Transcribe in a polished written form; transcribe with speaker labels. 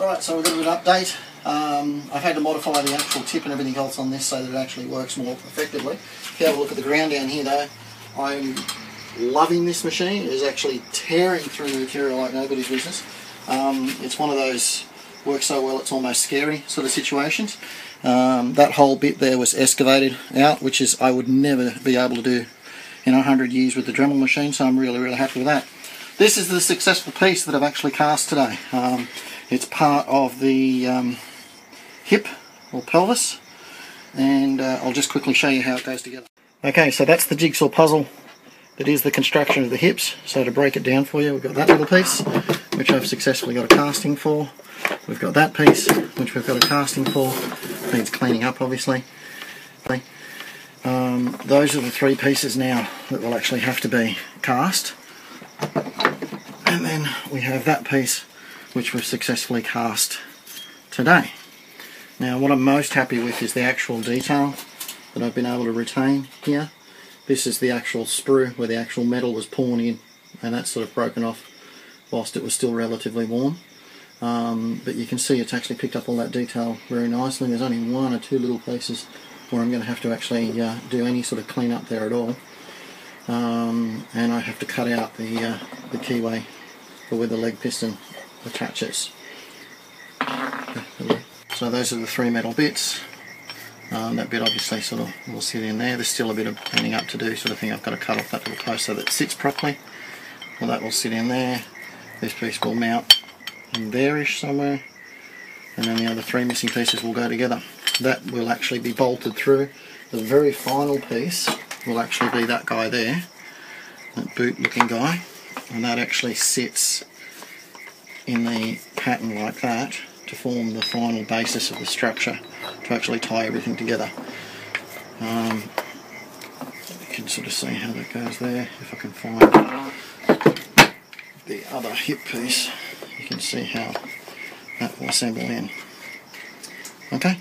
Speaker 1: Alright, so we've got a good update. I've had to modify the actual tip and everything else on this so that it actually works more effectively. If you have a look at the ground down here though, I'm loving this machine. It is actually tearing through the material like nobody's business. It's one of those works so well it's almost scary sort of situations. That whole bit there was excavated out, which is I would never be able to do in 100 years with the Dremel machine, so I'm really happy with that. This is the successful piece that I've actually cast today. It's part of the hip or pelvis, and I'll just quickly show you how it goes together. Okay, so that's the jigsaw puzzle that is the construction of the hips. So to break it down for you, we've got that little piece, which I've successfully got a casting for. We've got that piece, which we've got a casting for. Needs cleaning up, obviously. Those are the three pieces now that will actually have to be cast. And then we have that piece, which we've successfully cast today. Now, what I'm most happy with is the actual detail that I've been able to retain here. This is the actual sprue where the actual metal was pawned in, and that's sort of broken off whilst it was still relatively warm. But you can see it's actually picked up all that detail very nicely. There's only one or two little places where I'm going to have to actually do any sort of clean up there at all. And I have to cut out the keyway for where the leg piston attaches. So those are the three metal bits. That bit obviously sort of will sit in there. There's still a bit of cleaning up to do sort of thing. I've got to cut off that little post so that it sits properly. Well, that will sit in there. This piece will mount in there-ish somewhere. And then the other three missing pieces will go together. That will actually be bolted through. The very final piece will actually be that guy there. That boot looking guy. And that actually sits in the pattern like that to form the final basis of the structure to actually tie everything together. You can sort of see how that goes there. If I can find the other hip piece, you can see how that will assemble in. Okay.